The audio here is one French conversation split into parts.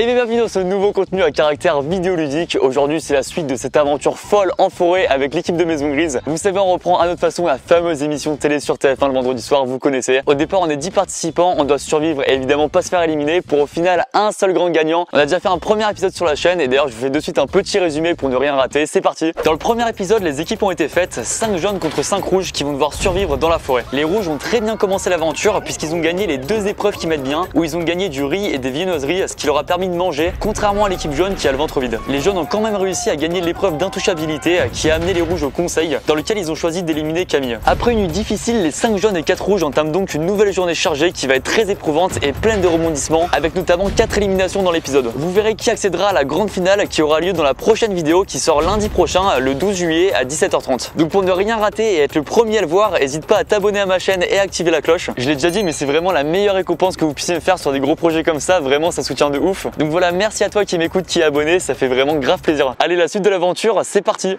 Et bienvenue dans ce nouveau contenu à caractère vidéoludique. Aujourd'hui c'est la suite de cette aventure folle en forêt avec l'équipe de Maison Grise. Vous savez, on reprend à notre façon la fameuse émission de télé sur TF1 le vendredi soir, vous connaissez. Au départ on est 10 participants, on doit survivre et évidemment pas se faire éliminer pour au final un seul grand gagnant. On a déjà fait un premier épisode sur la chaîne et d'ailleurs je vous fais de suite un petit résumé pour ne rien rater, c'est parti. Dans le premier épisode les équipes ont été faites, 5 jaunes contre 5 rouges qui vont devoir survivre dans la forêt. Les rouges ont très bien commencé l'aventure puisqu'ils ont gagné les 2 épreuves qui mettent bien, où ils ont gagné du riz et des viennoiseries, ce qui leur a permis de manger, contrairement à l'équipe jaune qui a le ventre vide. Les jaunes ont quand même réussi à gagner l'épreuve d'intouchabilité qui a amené les rouges au conseil, dans lequel ils ont choisi d'éliminer Camille. Après une nuit difficile, les 5 jaunes et 4 rouges entament donc une nouvelle journée chargée qui va être très éprouvante et pleine de rebondissements, avec notamment 4 éliminations dans l'épisode. Vous verrez qui accédera à la grande finale qui aura lieu dans la prochaine vidéo qui sort lundi prochain, le 12 juillet à 17h30. Donc pour ne rien rater et être le premier à le voir, n'hésite pas à t'abonner à ma chaîne et à activer la cloche. Je l'ai déjà dit mais c'est vraiment la meilleure récompense que vous puissiez me faire sur des gros projets comme ça, vraiment ça soutient de ouf. Donc voilà, merci à toi qui m'écoute, qui est abonné, ça fait vraiment grave plaisir. Allez, la suite de l'aventure, c'est parti.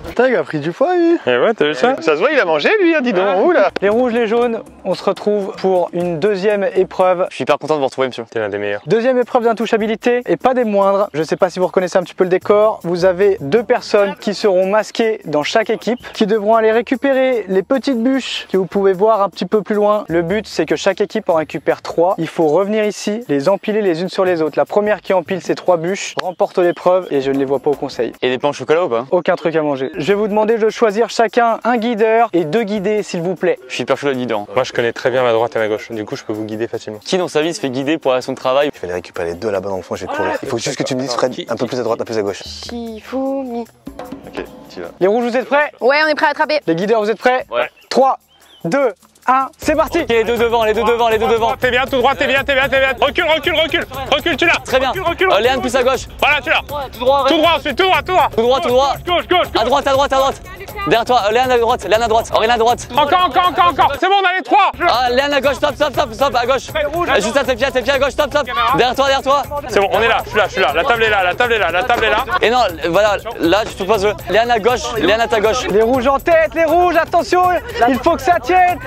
Putain, il a pris du poids lui. Et ouais, t'as vu ça? Ça se voit, il a mangé lui, hein, dis donc. Ouh là. Les rouges, les jaunes, on se retrouve pour une deuxième épreuve. Je suis hyper content de vous retrouver, monsieur. T'es l'un des meilleurs. Deuxième épreuve d'intouchabilité et pas des moindres. Je sais pas si vous reconnaissez un petit peu le décor. Vous avez 2 personnes qui seront masquées dans chaque équipe, qui devront aller récupérer les petites bûches que vous pouvez voir un petit peu plus loin. Le but, c'est que chaque équipe en récupère 3. Il faut revenir ici, les empiler les unes sur les autres. La première qui empile ces 3 bûches remporte l'épreuve et je ne les vois pas au conseil. Et des pains au chocolat ou pas? Aucun truc à manger. Je vais vous demander de choisir chacun un guideur et 2 guidés, s'il vous plaît. Je suis hyper chaud de guideur. Moi, je connais très bien ma droite et ma gauche. Du coup, je peux vous guider facilement. Qui dans sa vie se fait guider pour aller à son travail? Je vais les récupérer les 2 là-bas dans le fond, je vais te courir. Il faut juste que tu me dises, Fred, un peu plus à droite, un peu plus à gauche. Shifumi. Ok, tu vas. Les rouges, vous êtes prêts? Ouais, on est prêt à attraper. Les guideurs, vous êtes prêts? Ouais. 3, 2, 1, c'est parti. Ok, les deux devant, les deux devant, les deux devant. T'es bien, tout droit, t'es bien, t'es bien, t'es bien. Recule, recule, recule. Recule, tu l'as. Très bien. Recule, Léane plus à gauche. Voilà, tu l'as. Tout droit, Tout droit, ensuite, tout droit, tout droit. Tout droit, tout droit. Gauche, gauche, gauche. À droite, à droite, à droite. Derrière toi, Léane à droite, Léane à droite, Aurélien à droite. Encore. C'est bon, on a les 3. Ah, Léane à gauche, stop, à gauche. Juste à tes pieds à gauche, stop. Derrière toi. C'est bon, on est là, je suis là. La table est là, la table est là. Et non, voilà, là tu te poses. Léane à gauche, Léane à ta gauche. Les rouges en tête, les rouges, attention. Il faut que ça tienne.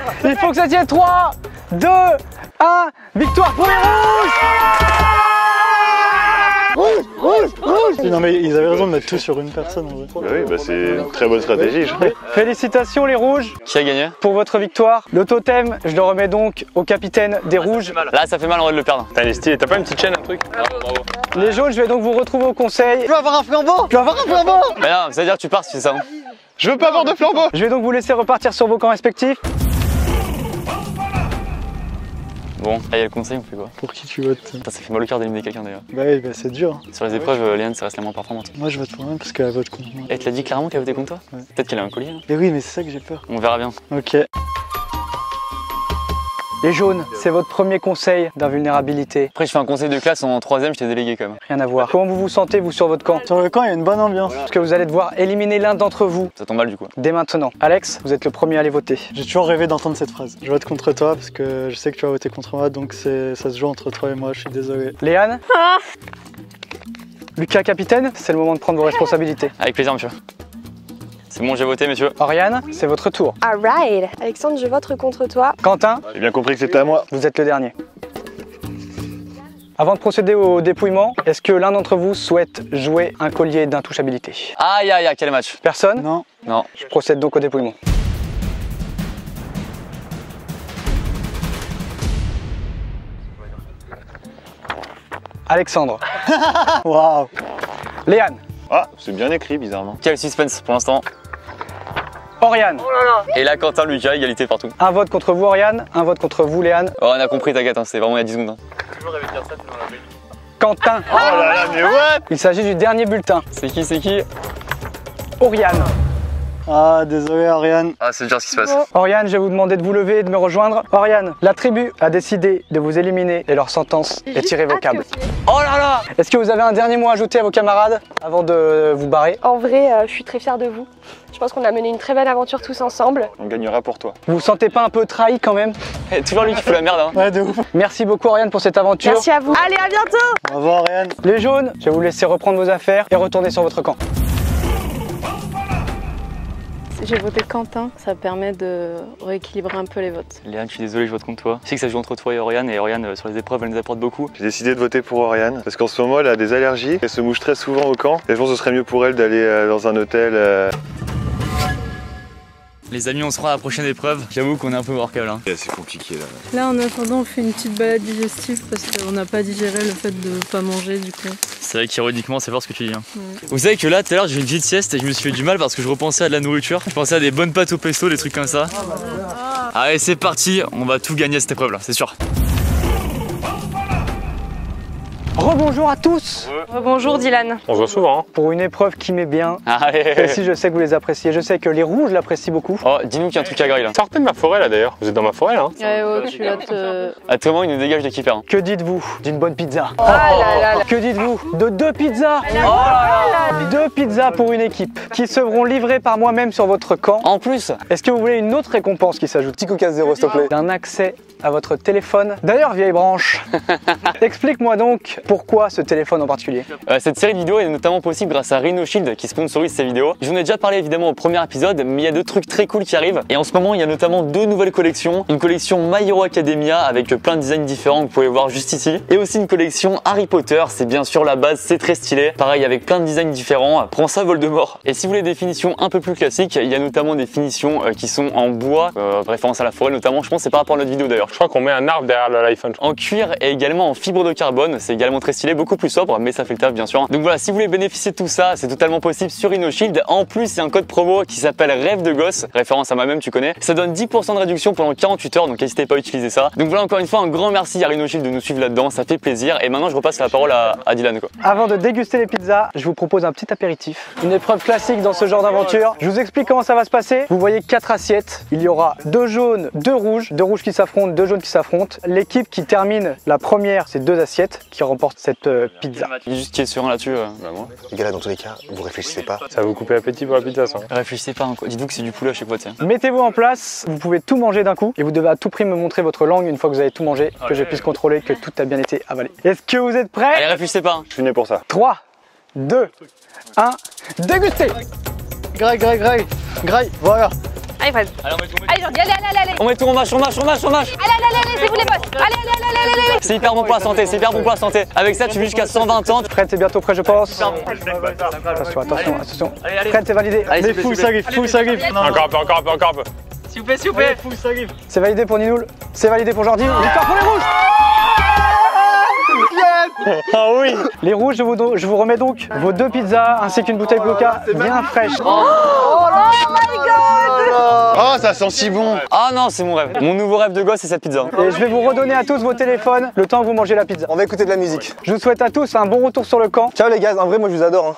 3, 2, 1, victoire pour les rouges. Non mais ils avaient raison de mettre tout sur une personne en vrai. Bah oui, bah c'est une très bonne stratégie, je crois. Félicitations les rouges Qui a gagné? pour votre victoire. Le totem, je le remets donc au capitaine des rouges. Là ça fait mal en vrai de le perdre. T'as les styles, t'as pas une petite chaîne, un truc? Bravo. Les jaunes, je vais donc vous retrouver au conseil. Je veux avoir un flambeau. Mais non, ça veut dire que tu pars si tu fais ça. Hein. Je veux pas avoir de flambeau. Je vais donc vous laisser repartir sur vos camps respectifs. Bon, il y a le conseil, on fait quoi? Pour qui tu votes? Putain, ça fait mal au cœur d'éliminer quelqu'un d'ailleurs. Bah oui, bah c'est dur. Sur les épreuves, Léane, ça reste la moins performante. Moi je vote pour elle parce qu'elle vote contre moi. Elle te l'a dit clairement qu'elle votait contre toi? Ouais. Peut-être qu'elle a un collier. Hein. Mais oui, mais c'est ça que j'ai peur. On verra bien. Ok. Les jaunes, c'est votre premier conseil d'invulnérabilité. Après, je fais un conseil de classe en 3ème, je t'ai délégué quand même. Rien à voir. Comment vous vous sentez, vous, sur votre camp? Sur le camp, il y a une bonne ambiance. Parce que vous allez devoir éliminer l'un d'entre vous Ça tombe mal du coup. dès maintenant. Alex, vous êtes le premier à aller voter. J'ai toujours rêvé d'entendre cette phrase. Je vote contre toi parce que je sais que tu vas voter contre moi, donc ça se joue entre toi et moi, je suis désolé. Léane Lucas, capitaine, c'est le moment de prendre vos responsabilités. Avec plaisir, monsieur. C'est bon, j'ai voté, monsieur. Oriane, c'est votre tour. Alright. Alexandre, je vote contre toi. Quentin, J'ai bien compris que c'était à moi. vous êtes le dernier. Avant de procéder au dépouillement, est-ce que l'un d'entre vous souhaite jouer un collier d'intouchabilité? Aïe, quel match. Personne? Non. Non. Je procède donc au dépouillement. Alexandre. Waouh. Léane. Ah, c'est bien écrit, bizarrement. Quel suspense pour l'instant. Oriane. Et là, Quentin, Lucas, égalité partout. Un vote contre vous, Oriane. Un vote contre vous, Léane. Oh, on a compris, t'inquiète, hein, c'était vraiment il y a 10 secondes. Hein. Quentin. Oh là là, mais what? Il s'agit du dernier bulletin. C'est qui? Oriane. Ah, désolé Ariane. Ah, c'est dur ce qui se passe. Oriane, je vais vous demander de vous lever et de me rejoindre. Oriane, la tribu a décidé de vous éliminer et leur sentence est irrévocable. Oh là là. Est-ce que vous avez un dernier mot à ajouter à vos camarades avant de vous barrer? En vrai, je suis très fière de vous. Je pense qu'on a mené une très belle aventure tous ensemble. On gagnera pour toi. Vous vous sentez pas un peu trahi quand même? Eh, toujours lui qui fout la merde. Hein. Ouais, de ouf. Merci beaucoup Oriane pour cette aventure. Merci à vous. Allez, à bientôt. Au revoir Ariane. Les jaunes, je vais vous laisser reprendre vos affaires et retourner sur votre camp. J'ai voté Quentin, ça permet de rééquilibrer un peu les votes. Léane, je suis désolé, je vote contre toi. Je sais que ça joue entre toi et Oriane sur les épreuves, elle nous apporte beaucoup. J'ai décidé de voter pour Oriane parce qu'en ce moment elle a des allergies, elle se mouche très souvent au camp et je pense que ce serait mieux pour elle d'aller dans un hôtel. Les amis, on se rend à la prochaine épreuve. J'avoue qu'on est un peu workable. Hein. C'est compliqué là. Là, en attendant, on fait une petite balade digestive parce qu'on n'a pas digéré le fait de pas manger du coup. C'est vrai qu'ironiquement, c'est fort ce que tu dis. Hein. Ouais. Vous savez que là, tout à l'heure, j'ai eu une petite sieste et je me suis fait du mal parce que je repensais à de la nourriture. Je pensais à des bonnes pâtes au pesto, des trucs comme ça. Allez, c'est parti, on va tout gagner à cette épreuve là, c'est sûr. Rebonjour à tous. Bonjour Dylan. On se voit souvent. Hein. Pour une épreuve qui m'est bien. Allez. Et si je sais que vous les appréciez, je sais que les rouges l'apprécient beaucoup. Oh, dis-nous qu'il y a un truc à griller là. Sortez de ma forêt là d'ailleurs. Vous êtes dans ma forêt là. Hein. Ouais, tu vas te... À tout moment, il nous dégage de kiffer. Hein. Que dites-vous d'une bonne pizza? Là. Que dites-vous de 2 pizzas? 2 pizzas pour une équipe qui seront livrées par moi-même sur votre camp. En plus, Est-ce que vous voulez une autre récompense qui s'ajoute? Petit coca zéro, s'il te plaît. D'un accès à votre téléphone. D'ailleurs, vieille branche, explique-moi donc pourquoi ce téléphone en particulier. cette série de vidéos est notamment possible grâce à Rhino Shield qui sponsorise ces vidéos. Je vous en ai déjà parlé évidemment au premier épisode, mais il y a 2 trucs très cool qui arrivent. Et en ce moment, il y a notamment 2 nouvelles collections. Une collection My Hero Academia avec plein de designs différents que vous pouvez voir juste ici. Et aussi une collection Harry Potter, c'est bien sûr la base, c'est très stylé. Pareil avec plein de designs différents. Prends ça Voldemort. Et si vous voulez des finitions un peu plus classiques, il y a notamment des finitions qui sont en bois, référence à la forêt notamment, je pense que c'est par rapport à notre vidéo d'ailleurs. Je crois qu'on met un arbre derrière l'iPhone. En cuir et également en fibre de carbone, c'est également très stylé, beaucoup plus sobre, mais ça fait le taf bien sûr. Donc voilà, si vous voulez bénéficier de tout ça, c'est totalement possible sur InnoShield. En plus, il y a un code promo qui s'appelle Rêve de gosse, référence à moi-même, tu connais. Ça donne 10% de réduction pendant 48 heures, donc n'hésitez pas à utiliser ça. Donc voilà, encore une fois, un grand merci à InnoShield de nous suivre là-dedans, ça fait plaisir. Et maintenant, je repasse la parole à Dylan. Quoi. Avant de déguster les pizzas, je vous propose un petit apéritif. Une épreuve classique dans ce genre d'aventure. Je vous explique comment ça va se passer. Vous voyez 4 assiettes. Il y aura 2 jaunes, 2 rouges. 2 rouges qui s'affrontent, 2 jaunes qui s'affrontent. L'équipe qui termine la première, c'est 2 assiettes qui remporte cette pizza. Juste qui est serein là-dessus. Les gars, là, dans tous les cas, vous réfléchissez pas. Ça va vous couper l'appétit pour la pizza ça. Réfléchissez pas, hein, dites-vous que c'est du poulet à chaque fois, tiens. Mettez-vous en place, vous pouvez tout manger d'un coup et vous devez à tout prix me montrer votre langue une fois que vous avez tout mangé, que je puisse contrôler que tout a bien été avalé. Est-ce que vous êtes prêts? Allez, réfléchissez pas. Hein. Je suis né pour ça. 3, 2, 1, dégustez! Graille, voilà. Allez, Fred. Allez, Jordi, allez. On met tout, on mâche. Allez, c'est vous les boss. Allez. C'est hyper bon pour la santé, c'est hyper bon pour la santé. Avec ça, tu vis jusqu'à 120 ans. Fred, c'est bientôt prêt, je pense. Attention. Fred, c'est validé. Mais full salif. Encore un peu. S'il vous plaît. Full salif. C'est validé pour Ninoul, c'est validé pour Jordi. Victoire pour les rouges! Ah oui. Les rouges, je vous remets donc vos 2 pizzas ainsi qu'une bouteille Coca bien fraîche. Oh, ça sent si bon. Ah non, c'est mon rêve. Mon nouveau rêve de gosse, c'est cette pizza. Et je vais vous redonner à tous vos téléphones le temps que vous mangez la pizza. On va écouter de la musique. Je vous souhaite à tous un bon retour sur le camp. Ciao les gars, en vrai, moi je vous adore. Hein.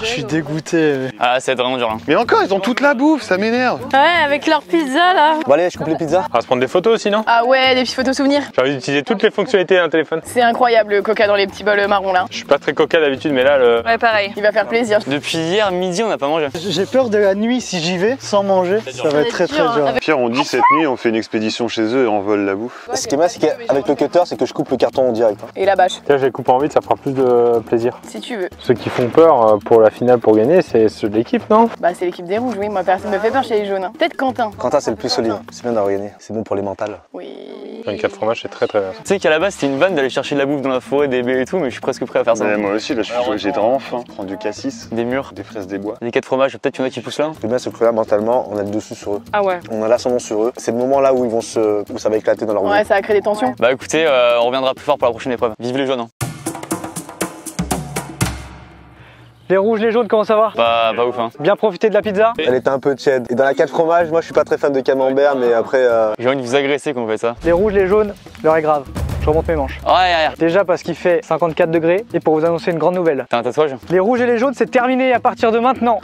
Je suis dégoûté. Ah, ça va être vraiment dur là. Mais encore, ils ont toute la bouffe, ça m'énerve. Ouais, avec leur pizza là. Bon allez, je coupe les pizzas. On va se prendre des photos aussi non? Ah ouais, des petites photos souvenirs. J'ai envie d'utiliser toutes les fonctionnalités d'un téléphone. C'est incroyable le coca dans les petits bols marrons là. Je suis pas très coca d'habitude mais là le... Ouais pareil, il va faire plaisir. Depuis hier midi, on n'a pas mangé. J'ai peur de la nuit si j'y vais sans manger. Ça va être très dur. Pierre, on dit cette nuit, on fait une expédition chez eux et on vole la bouffe. Ce qui est bien, c'est qu'avec le cutter, c'est que je coupe le carton en direct. Hein. Et la bâche. Là, je les coupe en vite, ça fera plus de plaisir. Si tu veux. Ceux qui font peur pour la finale pour gagner, c'est ceux de l'équipe, non? Bah c'est l'équipe des rouges, oui, moi personne me fait peur chez les jaunes. Peut-être Quentin. Quentin, c'est le plus solide. C'est bien d'avoir gagné. C'est bon pour les mentales. Oui. Une 4 fromages, c'est très bien. Tu sais qu'à la base, c'était une vanne d'aller chercher de la bouffe dans la forêt, des baies et tout, mais je suis presque prêt à faire ça. Ouais, moi aussi, là, j'ai vraiment faim. Prendre du cassis, Des murs, des fraises des bois. des 4 fromages, peut-être qu'il y en a qui poussent là. Le bien, c'est que là, mentalement, on a le dessus sur eux. Ah ouais. On a l'ascendant sur eux. C'est le moment là où ils vont où ça va éclater dans leur vie. Ouais, ça va créer des tensions. Bah écoutez, on reviendra plus fort pour la prochaine épreuve. Vive les jaunes. Hein. Les rouges, les jaunes, comment ça va? Pas ouf hein. Bien profiter de la pizza? Elle était un peu tiède. Et dans la 4 fromages, moi je suis pas très fan de camembert, mais après. J'ai envie de vous agresser quand vous faites ça. Les rouges, les jaunes, l'heure est grave. Je remonte mes manches. Ouais. Déjà parce qu'il fait 54 degrés et pour vous annoncer une grande nouvelle. T'as un tatouage? Les rouges et les jaunes, c'est terminé à partir de maintenant.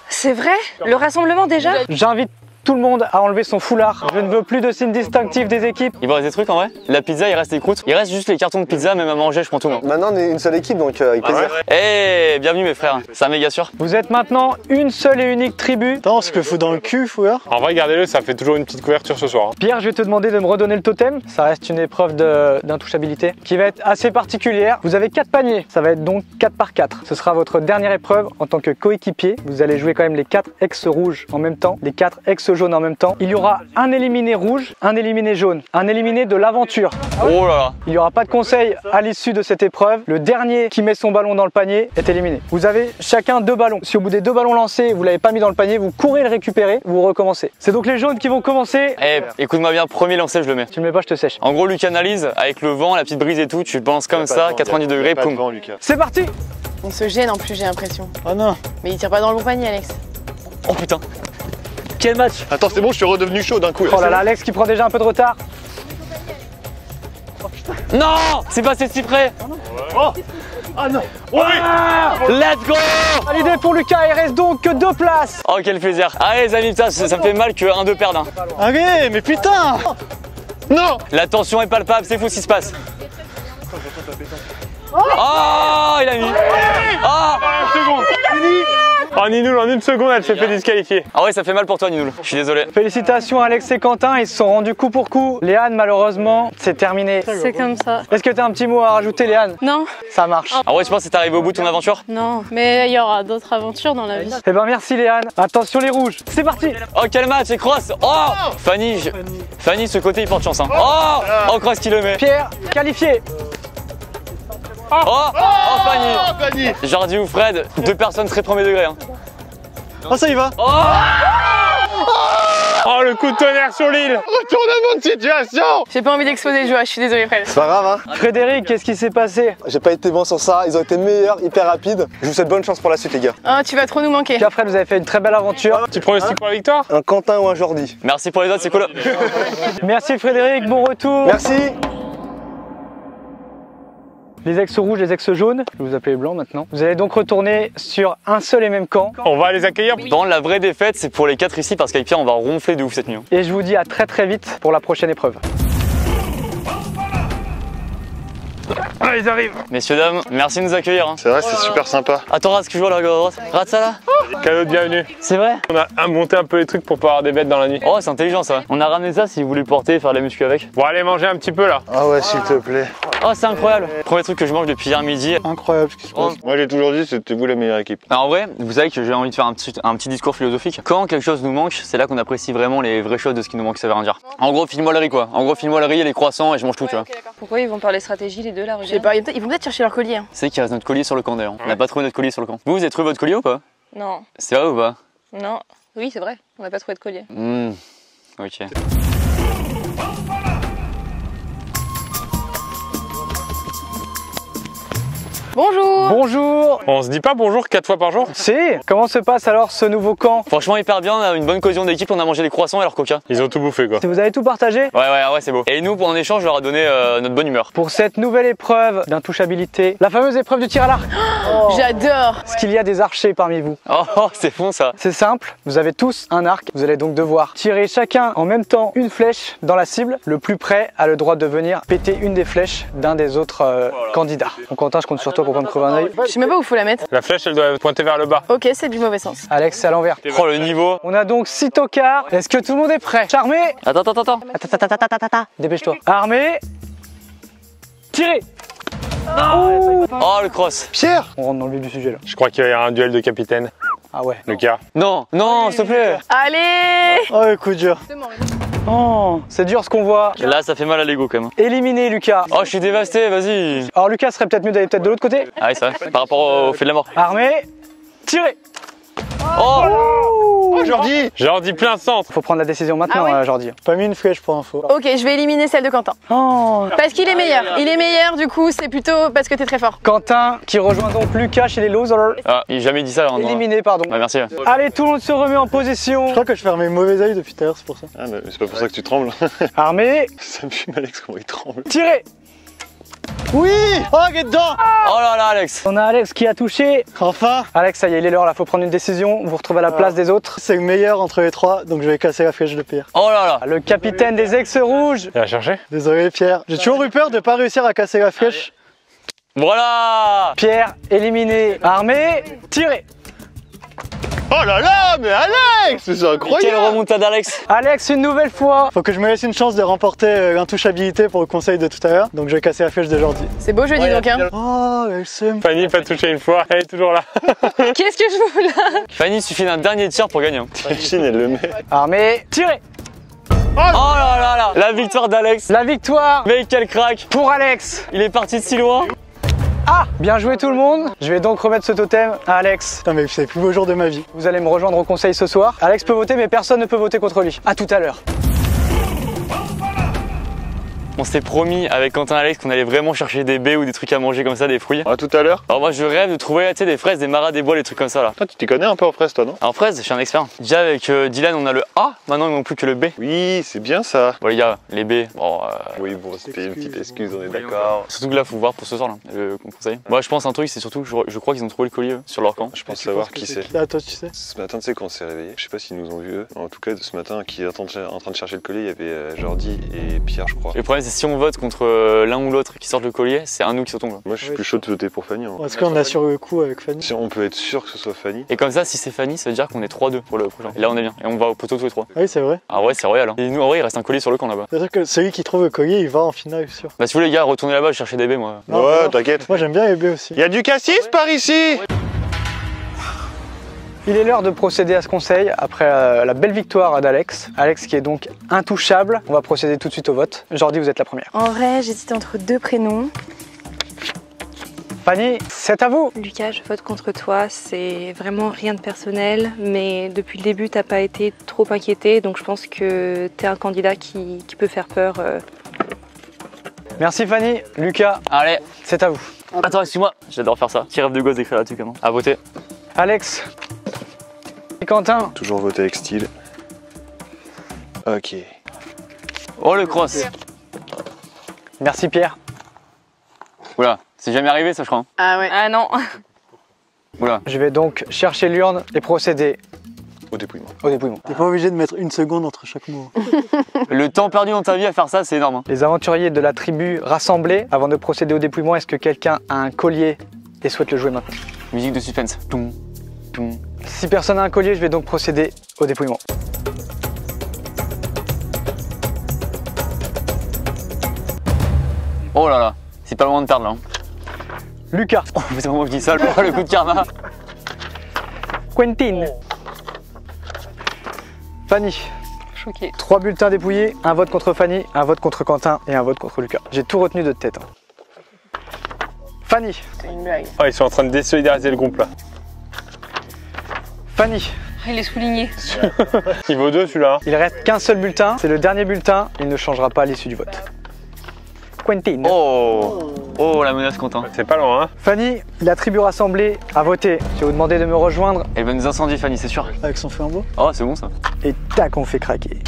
C'est vrai? Le rassemblement déjà? J'invite tout le monde à enlever son foulard. Je ne veux plus de signes distinctifs des équipes. Il va rester des trucs en vrai. La pizza, il reste les croûtes. Il reste juste les cartons de pizza, même à manger, je prends tout. Moi. Maintenant, on est une seule équipe, donc avec plaisir. Eh, bienvenue mes frères. C'est un méga sûr. Vous êtes maintenant une seule et unique tribu. Attends, on se le fout dans le cul, fouillard. En vrai, gardez-le, ça fait toujours une petite couverture ce soir. Pierre, je vais te demander de me redonner le totem. Ça reste une épreuve d'intouchabilité qui va être assez particulière. Vous avez 4 paniers. Ça va être donc 4 par 4. Ce sera votre dernière épreuve en tant que coéquipier. Vous allez jouer quand même les 4 ex rouges en même temps, les 4 ex jaunes en même temps. Il y aura un éliminé rouge, un éliminé jaune, un éliminé de l'aventure. Oh là là. Il n'y aura pas de conseil à l'issue de cette épreuve. Le dernier qui met son ballon dans le panier est éliminé. Vous avez chacun 2 ballons. Si au bout des 2 ballons lancés, vous ne l'avez pas mis dans le panier, vous courez le récupérer, vous recommencez. C'est donc les jaunes qui vont commencer. Eh, écoute-moi bien, premier lancer, je le mets. Tu ne le mets pas, je te sèche. En gros, Lucas analyse avec le vent, la petite brise et tout. Tu le balances comme ça, 90 degrés, poum. C'est parti. On se gêne en plus, j'ai l'impression. Oh non. Mais il tire pas dans le bon panier, Alex. Oh putain. Quel match. Attends, c'est bon, je suis redevenu chaud d'un coup. Oh là là, Alex qui prend déjà un peu de retard. Non, c'est passé si près. Ah non. Let's go. Validé pour Lucas, il reste donc que 2 places. Oh quel plaisir. Allez les amis, putain, ça me fait mal que 1-2 perdent. Hein. Allez, mais putain. Non. La tension est palpable, c'est fou ce qui se passe. Oh, il a mis. Oh, Ninoul, en une seconde, elle se fait disqualifier. Ah ouais, ça fait mal pour toi, Ninoul. Je suis désolé. Félicitations Alex et Quentin, ils se sont rendus coup pour coup. Léane, malheureusement, c'est terminé. C'est comme ça. Est-ce que tu as un petit mot à rajouter, Léane? Non, Ça marche. Ah ouais, tu penses que c'est arrivé au bout de ton aventure? non. Mais il y aura d'autres aventures dans la vie. Eh ben merci Léane. Attention les rouges, c'est parti. Oh quel match, et Cross. Oh Fanny, Fanny, ce côté il porte chance. Hein. Oh Cross qui le met. Pierre, qualifié. Oh Fanny. Jordi ou Fred, 2 personnes très premier degré. Hein. Oh, ça y va. Oh, le coup de tonnerre sur l'île. Retournement de situation. J'ai pas envie d'exploser le joueur, je suis désolée, Fred. C'est pas grave, hein. Frédéric, qu'est-ce qui s'est passé? J'ai pas été bon sur ça. Ils ont été meilleurs, hyper rapides. Je vous souhaite bonne chance pour la suite, les gars. Oh, tu vas trop nous manquer. Pierre, Fred, vous avez fait une très belle aventure. Tu pronostiques pour la victoire? Un Quentin ou un Jordi. Merci pour les autres, c'est cool. Merci Frédéric, bon retour. Merci. Les ex rouges, les ex jaunes, je vais vous appeler blancs maintenant. Vous allez donc retourner sur un seul et même camp. On va les accueillir. Dans la vraie défaite, c'est pour les 4 ici parce qu'avec Pierre, on va ronfler de ouf cette nuit. Hein. Et je vous dis à très vite pour la prochaine épreuve. Ah, ils arrivent. Messieurs, dames, merci de nous accueillir. Hein. C'est vrai, c'est super sympa. Attends, rate ce que je vois là, à droite. Rate ça là. Cadeau de bienvenue. C'est vrai? On a monté un peu les trucs pour pas avoir des bêtes dans la nuit. Oh, c'est intelligent ça. On a ramené ça si vous voulez le porter et faire de la muscu avec. Bon, allez manger un petit peu là. Ah ouais, s'il te plaît. Oh, c'est incroyable. Premier truc que je mange depuis hier midi. Incroyable ce qui se passe. Moi, j'ai toujours dit, c'était vous la meilleure équipe. Alors, en vrai, vous savez que j'ai envie de faire un petit discours philosophique. Quand quelque chose nous manque, c'est là qu'on apprécie vraiment les vraies choses de ce qui nous manque, ça veut rien dire. En gros, file-moi le riz quoi. En gros, file-moi le riz et les croissants et je mange tout, tu vois. Pourquoi ils vont parler stratégie les deux là? Je sais pas, ils vont peut-être chercher leur collier. Hein. C'est qu'il reste notre collier sur le camp d'ailleurs. On n'a pas trouvé notre collier sur le camp. Vous avez trouvé votre collier ou pas? Non, C'est vrai ou pas? non. Oui, c'est vrai, on n'a pas trouvé de collier. Ok. Bonjour. Bonjour. On se dit pas bonjour 4 fois par jour? Si, comment se passe alors ce nouveau camp? Franchement, hyper bien, on a une bonne cohésion d'équipe, on a mangé des croissants et leur coca. Ils ont tout bouffé quoi. Si vous avez tout partagé? Ouais, c'est beau. Et nous, pour en échange, je leur ai donné notre bonne humeur. Pour cette nouvelle épreuve d'intouchabilité, la fameuse épreuve du tir à l'arc. J'adore. Est-ce qu'il y a des archers parmi vous? Oh, c'est bon ça. C'est simple, vous avez tous un arc, vous allez donc devoir tirer chacun en même temps une flèche dans la cible. Le plus près a le droit de venir péter une des flèches d'un des autres candidats. Donc Quentin, je compte sur toi pour pas me crever un œil. Je sais même pas où il faut la mettre. La flèche, elle doit pointer vers le bas. Ok, c'est du mauvais sens. Alex, c'est à l'envers. Oh, le niveau. On a donc 6 tocards. Est-ce que tout le monde est prêt? Charmé. Attends. Dépêche-toi. Armé. Tirez. Oh, le cross. Pierre. On rentre dans le vif du sujet là. Je crois qu'il y a un duel de capitaine. Ah ouais. Lucas. Non, s'il te plaît. Allez. Oh, le coup dur. Oh, c'est dur ce qu'on voit. Là, ça fait mal à l'ego quand même. Éliminé Lucas. Oh, je suis dévasté, vas-y. Alors Lucas serait peut-être mieux d'aller peut-être de l'autre côté. Ah oui, c'est vrai. Par rapport au fait de la mort. Armé. Tirez. Oh, Jordi. Jordi plein centre. Faut prendre la décision maintenant, Ah ouais. Jordi. Pas mis une flèche pour info. Ok, je vais éliminer celle de Quentin. Oh. Parce qu'il est meilleur. Il est meilleur, du coup, c'est plutôt parce que t'es très fort. Quentin qui rejoint donc Lucas chez les losers. Ah, il a jamais dit ça. Hein, Éliminé, pardon. Ouais, merci. Allez, tout le monde se remet en position. Je crois que je ferme mes mauvais yeux depuis tout à l'heure, c'est pour ça. Ah, mais c'est pas pour ça que tu trembles. Armé. Ça me fume, Alex, comment il tremble. Tirez. Oui. Oh, il est dedans. Oh là là, Alex. On a Alex qui a touché. Enfin. Alex, ça y est, il est l'heure, là, faut prendre une décision. Vous vous retrouvez à la place des autres. C'est le meilleur entre les trois, donc je vais casser la flèche de Pierre. Oh là là. Le capitaine des ex-rouges. Il va chercher. Désolé Pierre. J'ai toujours eu peur de pas réussir à casser la flèche. Voilà. Pierre, éliminé. Armé, tiré. Oh là là, mais Alex, c'est Quelle incroyable. remontada d'Alex. Alex, une nouvelle fois. Faut que je me laisse une chance de remporter l'intouchabilité pour le conseil de tout à l'heure. Donc je vais casser la flèche de Jordi. C'est beau jeudi donc hein. Oh, elle s'aime. Fanny, pas touché une fois, elle est toujours là. Qu'est-ce que je vous là? Fanny, il suffit d'un dernier tir pour gagner. T'imagines, elle le met. Armé, tiré. Oh là là là. La victoire d'Alex. La victoire Mais quel crack. pour Alex. Il est parti de si loin. Ah, bien joué tout le monde. Je vais donc remettre ce totem à Alex. Putain, mais c'est le plus beau jour de ma vie. Vous allez me rejoindre au conseil ce soir. Alex peut voter, mais personne ne peut voter contre lui. À tout à l'heure. On s'était promis avec Quentin et Alex qu'on allait vraiment chercher des baies ou des trucs à manger comme ça, des fruits. À tout à l'heure. Alors moi je rêve de trouver tu sais, des fraises, des maras, des bois, des trucs comme ça là. Toi, tu t'y connais un peu en fraise, toi, non? En fraises, je suis un expert. Déjà avec Dylan on a le A, maintenant il ne manque plus que le B. Oui, c'est bien ça. Bon les gars, les B, bon Oui, bon, c'était une petite excuse, on est d'accord. surtout que là faut voir pour ce soir là, le conseil. Moi je pense un truc, c'est surtout que je crois qu'ils ont trouvé le collier sur leur camp. Je pense savoir qui c'est. Ah, toi, tu sais. Ce matin, tu sais, quand on s'est réveillé, je sais pas s'ils nous ont vu eux. En tout cas, ce matin, qui est en train de chercher le collier, il y avait Jordi et Pierre, je crois. Le problème c'est si on vote contre l'un ou l'autre qui sortent le collier, c'est un nous qui sautons là. Moi, je suis plus chaud de voter pour Fanny. Hein. Est-ce qu'on a sur le coup avec Fanny? Si on peut être sûr que ce soit Fanny. Et comme ça, si c'est Fanny, ça veut dire qu'on est 3-2 pour le prochain. Et là on est bien, et on va au poteau tous les trois. Oui, c'est vrai. Ah ouais, c'est royal. Hein. Et nous en vrai, il reste un collier sur le camp là-bas. C'est-à-dire que celui qui trouve le collier, il va en finale, sûr. Bah si vous les gars, retournez là-bas, je cherchais des baies moi. Non, Ouais, non. t'inquiète. Moi, j'aime bien les baies aussi. Il y a du cassis par ici. Il est l'heure de procéder à ce conseil après la belle victoire d'Alex. Alex qui est donc intouchable. On va procéder tout de suite au vote. Jordi, vous êtes la première. En vrai, j'hésite entre deux prénoms. Fanny, c'est à vous. Lucas, je vote contre toi. C'est vraiment rien de personnel, mais depuis le début, t'as pas été trop inquiété, donc je pense que t'es un candidat qui peut faire peur. Merci Fanny. Lucas, Allez, c'est à vous. attends, excuse-moi, j'adore faire ça. Petit rêve de gosse d'écrire là-dessus comment. À voter. Alex. Et Quentin. Toujours voter avec style. Ok. Oh le cross. Merci Pierre. Oula, c'est jamais arrivé ça je crois. Hein. Ah ouais. Ah non. Oula. Je vais donc chercher l'urne et procéder Au dépouillement. au dépouillement. T'es pas obligé de mettre une seconde entre chaque mot. Le temps perdu dans ta vie à faire ça, c'est énorme. Hein. Les aventuriers de la tribu rassemblés, avant de procéder au dépouillement, est-ce que quelqu'un a un collier et souhaite le jouer maintenant? Musique de suspense. Toum, toum. Si personne n'a un collier, je vais donc procéder au dépouillement. Oh là là, c'est pas loin de perdre là. Hein. Lucas. Oh, c'est vraiment que je dis ça, le coup de karma. Quentin. Fanny. Choqué. 3 bulletins dépouillés, un vote contre Fanny, un vote contre Quentin et un vote contre Lucas. J'ai tout retenu de tête. Hein. Fanny. C'est une blague. Oh, ils sont en train de désolidariser le groupe là. Fanny. Il est souligné. Il vaut 2 celui-là. Il reste qu'un seul bulletin, c'est le dernier bulletin, il ne changera pas à l'issue du vote. Quentin. Oh, oh la menace Quentin. C'est pas loin, hein. Fanny, la tribu rassemblée a voté. Je vais vous demander de me rejoindre Elle va nous incendier Fanny, c'est sûr. Avec son flambeau. Oh, c'est bon ça. et tac, on fait craquer.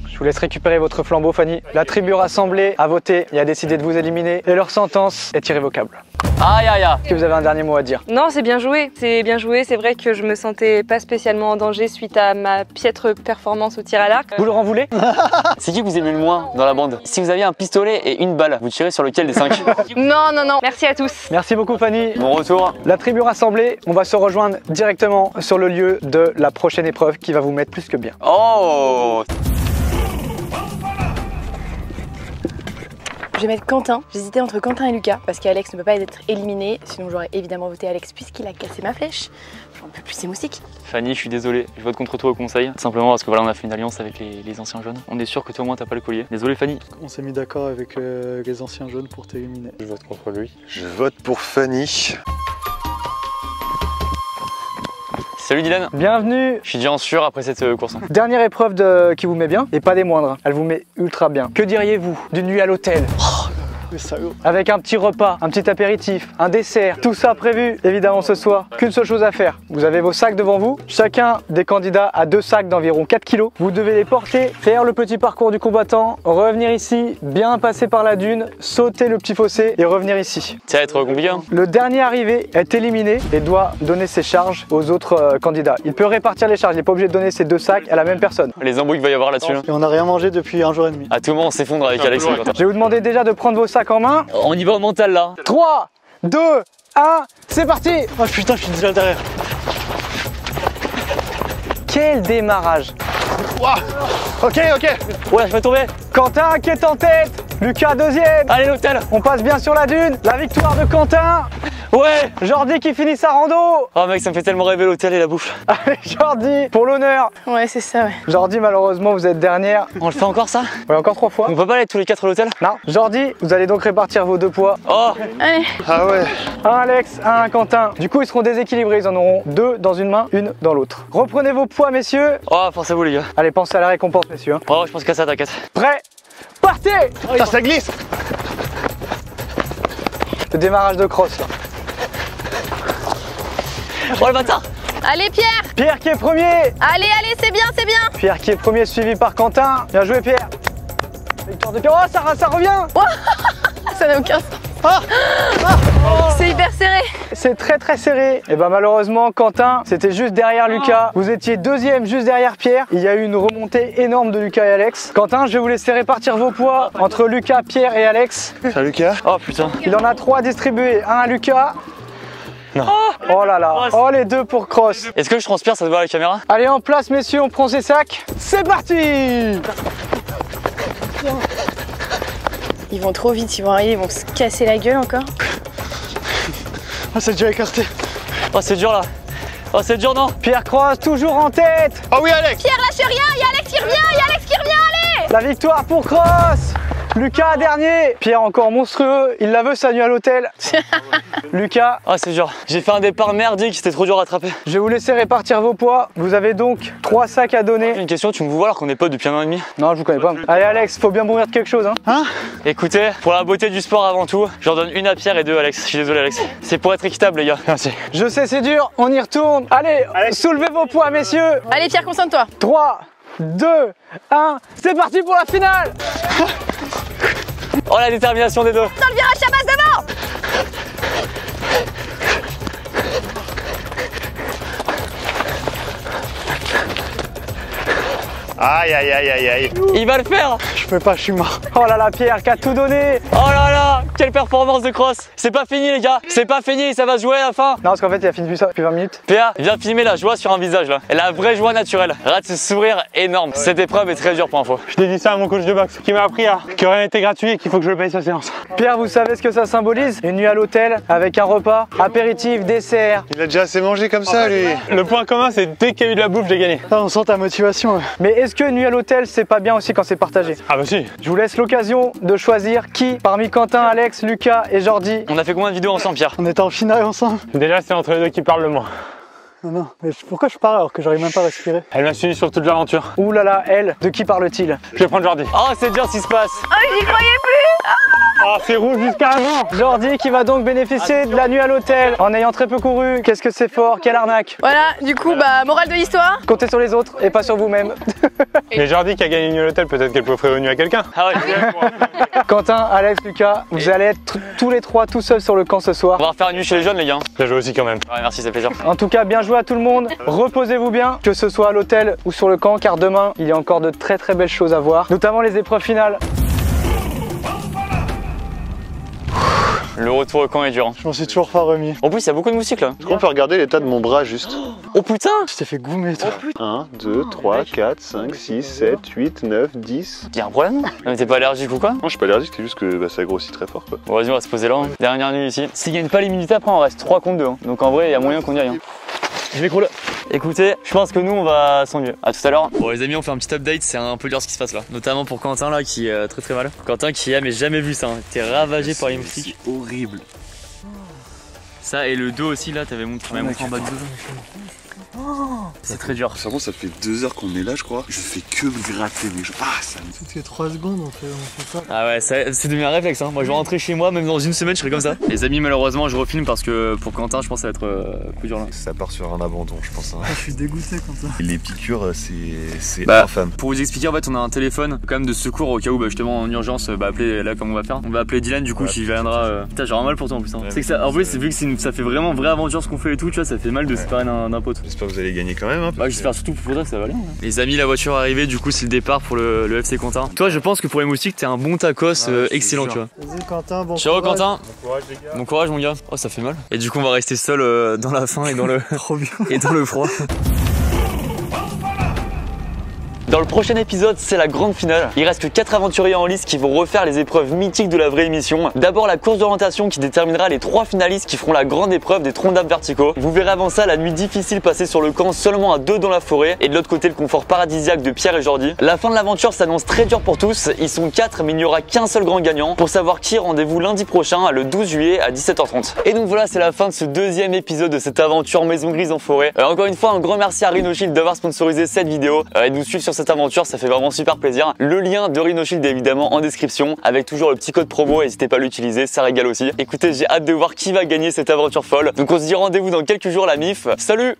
Je vous laisse récupérer votre flambeau, Fanny. La tribu rassemblée a voté et a décidé de vous éliminer et leur sentence est irrévocable. Aïe aïe aïe. Est-ce que vous avez un dernier mot à dire? Non, c'est bien joué. C'est bien joué. C'est vrai que je me sentais pas spécialement en danger suite à ma piètre performance au tir à l'arc. Vous leur en voulez? C'est qui que vous aimez le moins dans la bande? Si vous aviez un pistolet et une balle, vous tirez sur lequel des 5? Non, non, non. Merci à tous. Merci beaucoup, Fanny. Bon retour. La tribu rassemblée, on va se rejoindre directement sur le lieu de la prochaine épreuve qui va vous mettre plus que bien. Oh. Je vais mettre Quentin. J'hésitais entre Quentin et Lucas parce qu'Alex ne peut pas être éliminé. Sinon, j'aurais évidemment voté Alex puisqu'il a cassé ma flèche. J'en peux plus ces moustiques. Fanny, je suis désolé, je vote contre toi au conseil. Simplement parce que voilà, on a fait une alliance avec les anciens jeunes. On est sûr que toi au moins t'as pas le collier. Désolé Fanny. On s'est mis d'accord avec les anciens jaunes pour t'éliminer. Je vote contre lui. Je vote pour Fanny. Salut Dylan. Bienvenue. Je suis déjà en sueur après cette course. Dernière épreuve qui vous met bien, et pas des moindres. Elle vous met ultra bien. Que diriez-vous d'une nuit à l'hôtel? Le salaud. Avec un petit repas, un petit apéritif, un dessert, tout ça prévu évidemment ce soir. Qu'une seule chose à faire, vous avez vos sacs devant vous. Chacun des candidats a 2 sacs d'environ 4 kg. Vous devez les porter, faire le petit parcours du combattant, revenir ici, bien passer par la dune, sauter le petit fossé et revenir ici. Ça va être compliqué. Hein. Le dernier arrivé est éliminé et doit donner ses charges aux autres candidats. Il peut répartir les charges, il n'est pas obligé de donner ses 2 sacs à la même personne. Les embrouilles qu'il va y avoir là-dessus. Et on n'a rien mangé depuis 1 jour et demi. À tout moment on s'effondre avec Alex. Je vais vous demander déjà de prendre vos sacs en main. On y va au mental là. 3, 2, 1, c'est parti! Oh putain, je suis déjà derrière. Quel démarrage! Ok. Ouais, je vais tomber. Quentin qui est en tête, Lucas deuxième. Allez l'hôtel. On passe bien sur la dune, la victoire de Quentin. Ouais. Jordi qui finit sa rando. Oh mec, ça me fait tellement rêver l'hôtel et la bouffe. Allez Jordi, pour l'honneur. Ouais, c'est ça, ouais. Jordi, malheureusement vous êtes dernière. On le fait encore ça? Ouais, encore 3 fois. On peut pas aller tous les 4 à l'hôtel? Non. Jordi, vous allez donc répartir vos 2 poids. Oh. Allez. Ah ouais. Un Alex, un Quentin. Du coup ils seront déséquilibrés, ils en auront 2 dans une main, 1 dans l'autre. Reprenez vos poids messieurs. Oh, force à vous les gars. Allez, pensez à la récompense messieurs. Oh, je pense qu'à ça, t'inquiète. Prêt? Partez! Putain, ça glisse. Le démarrage de cross là. Oh le bâtard. Allez, Pierre. Pierre qui est premier. Allez, c'est bien, c'est bien. Pierre qui est premier suivi par Quentin. Bien joué Pierre. Victoire de Pierre. Oh ça revient. Ça n'a aucun sens. C'est hyper serré. C'est très serré. Et ben malheureusement Quentin, c'était juste derrière Lucas. Vous étiez deuxième juste derrière Pierre. Il y a eu une remontée énorme de Lucas et Alex. Quentin, je vais vous laisser répartir vos poids entre Lucas, Pierre et Alex. Salut Lucas. Oh putain. Il en a 3 distribués. Un à Lucas. Non. Oh là là. Oh les 2 pour cross. Est-ce que je transpire, ça se voit à la caméra? Allez en place messieurs, on prend ses sacs. C'est parti. Ils vont trop vite, ils vont arriver, ils vont se casser la gueule encore. Ah, c'est déjà écarté. Oh c'est dur là. Oh c'est dur non? Pierre cross toujours en tête. Oh oui Alex. Pierre, lâche rien, il y a Alex qui revient, allez. La victoire pour cross. Lucas dernier. Pierre encore monstrueux, il la veut sa nuit à l'hôtel. Lucas. Oh c'est dur. J'ai fait un départ merdique, c'était trop dur à attraper. Je vais vous laisser répartir vos poids. Vous avez donc 3 sacs à donner. Une question, tu me vois alors qu'on est potes depuis 1 an et demi? Non, je vous connais pas. Allez Alex, faut bien mourir de quelque chose hein. Écoutez, pour la beauté du sport avant tout, j'en donne 1 à Pierre et 2 à Alex. Je suis désolé Alex. C'est pour être équitable les gars. Merci. Je sais c'est dur, on y retourne. Allez, soulevez vos poids messieurs. Allez, Pierre, concentre-toi. 3, 2, 1, c'est parti pour la finale. Oh la détermination des deux. Dans le virage, ça passe devant. Aïe. Il va le faire. Je peux pas, je suis mort. Oh là là, Pierre qui a tout donné. Oh là là, quelle performance de cross. C'est pas fini les gars. C'est pas fini, ça va se jouer à la fin. Non, parce qu'en fait, il a fini depuis ça depuis 20 minutes. PA, viens filmer la joie sur un visage là. Et la vraie joie naturelle. Regarde ce sourire énorme. Cette épreuve est très dure pour info. Je t'ai dit ça à mon coach de boxe qui m'a appris que rien n'était gratuit et qu'il faut que je le paye sa séance. Pierre, vous savez ce que ça symbolise? Une nuit à l'hôtel avec un repas, apéritif, dessert. Il a déjà assez mangé comme ça lui. Le point commun, c'est dès qu'il y a eu de la bouffe, j'ai gagné. Là, on sent ta motivation. Mais est-ce que une nuit à l'hôtel, c'est pas bien aussi quand c'est partagé? Ah bah si. Je vous laisse l'occasion de choisir qui, parmi Quentin, Alex, Lucas et Jordi. On a fait combien de vidéos ensemble Pierre? On était en finale ensemble. Déjà, c'est entre les deux qui parlent le moins. Non, mais pourquoi je parle alors que j'arrive même pas à respirer? Elle m'a suivi sur toute l'aventure. Ouh là là, elle, de qui parle-t-il? Je vais prendre Jordi. Oh c'est dur ce qui se passe. J'y croyais plus. Ah, c'est rouge jusqu'à avant. Jordi qui va donc bénéficier de la nuit à l'hôtel en ayant très peu couru. Qu'est-ce que c'est fort, quelle arnaque. Voilà, du coup, bah, morale de l'histoire. Comptez sur les autres et pas sur vous-même. Mais Jordi qui a gagné une nuit à l'hôtel, peut-être qu'elle peut offrir une nuit à quelqu'un. Ah ouais. Quentin, Alex, Lucas, vous allez être tous les 3 tout seuls sur le camp ce soir. On va refaire une nuit chez les jeunes les gars. Ça joue aussi quand même. Ouais merci, c'est plaisir. En tout cas, bien joué à tout le monde. Reposez-vous bien, que ce soit à l'hôtel ou sur le camp, car demain, il y a encore de très belles choses à voir, notamment les épreuves finales. Le retour au camp est dur. Hein. Je m'en suis toujours pas remis. En plus il y a beaucoup de moustiques là. Est-ce qu'on peut regarder l'état de mon bras juste? Oh putain. Tu t'es fait goumer toi. 1, 2, 3, 4, 5, 6, 7, 8, 9, 10. Y'a un problème? Mais t'es pas allergique ou quoi? Non, je suis pas allergique, c'est juste que ça grossit très fort quoi. Bon vas-y on va se poser là. Hein. Dernière nuit ici. S'ils gagnent pas l'immunité après on reste 3 contre 2. Hein. Donc en vrai il y a moyen qu'on y aille. Hein. Je m'écroule. Écoutez, je pense que nous on va sans mieux. À tout à l'heure. Bon les amis on fait un petit update, c'est un peu dur ce qui se passe là. Notamment pour Quentin là qui est très mal. Quentin qui a mais jamais vu ça, hein. T'es ravagé par les moustiques. Horrible. Ça et le dos aussi là, t'avais montré en bas de dos. C'est très dur. Vraiment, ça fait 2 heures qu'on est là, je crois. Je fais que me gratter, mais ça me... Toutes les 3 secondes, on fait ça. Ah ouais, c'est devenu un réflexe. Hein. Moi, je vais rentrer chez moi, même dans une semaine, je serai comme ça. Les amis, malheureusement, je refilme parce que pour Quentin, je pense que ça va être coup dur là. Ça part sur un abandon, je pense. Hein. Je suis dégoûté comme ça. Les piqûres, c'est Bah, infâme. pour vous expliquer, en fait, on a un téléphone quand même de secours au cas où, justement, en urgence, appeler là comme on va faire. On va appeler Dylan, du coup, s'il viendra. Putain, j'ai vraiment mal pour toi en plus. Hein. C'est que ça, en plus, vu que ça fait vraiment vraie aventure ce qu'on fait et tout, tu vois, ça fait mal de se séparer d'un pote. J'espère que vous allez gagner quand même. Hein, bah, j'espère surtout pour toi que ça va aller. Hein. Les amis, la voiture est arrivée, du coup, c'est le départ pour le FC Quentin. Toi, je pense que pour les moustiques, t'es un bon tacos excellent, tu vois. Vas-y, Quentin, bon ciao, courage. Quentin. Bon courage, les gars. Bon courage, mon gars. Oh, ça fait mal. Et du coup, on va rester seul dans la faim et dans le. Trop bien. Et dans le froid. Dans le prochain épisode, c'est la grande finale. Il reste que 4 aventuriers en lice qui vont refaire les épreuves mythiques de la vraie émission. D'abord la course d'orientation qui déterminera les 3 finalistes qui feront la grande épreuve des troncs d'arbres verticaux. Vous verrez avant ça la nuit difficile passée sur le camp seulement à 2 dans la forêt et de l'autre côté le confort paradisiaque de Pierre et Jordi. La fin de l'aventure s'annonce très dure pour tous. Ils sont 4 mais il n'y aura qu'un seul grand gagnant. Pour savoir qui, rendez-vous lundi prochain le 12 juillet à 17h30. Et donc voilà, c'est la fin de ce 2e épisode de cette aventure Maison Grise en forêt. Encore une fois, un grand merci à Rhino Shield d'avoir sponsorisé cette vidéo et de nous suivre sur cette aventure, ça fait vraiment super plaisir. Le lien de Rhino Shield est évidemment en description avec toujours le petit code promo, n'hésitez pas à l'utiliser, ça régale aussi. Écoutez, j'ai hâte de voir qui va gagner cette aventure folle. Donc on se dit rendez-vous dans quelques jours la MIF. Salut!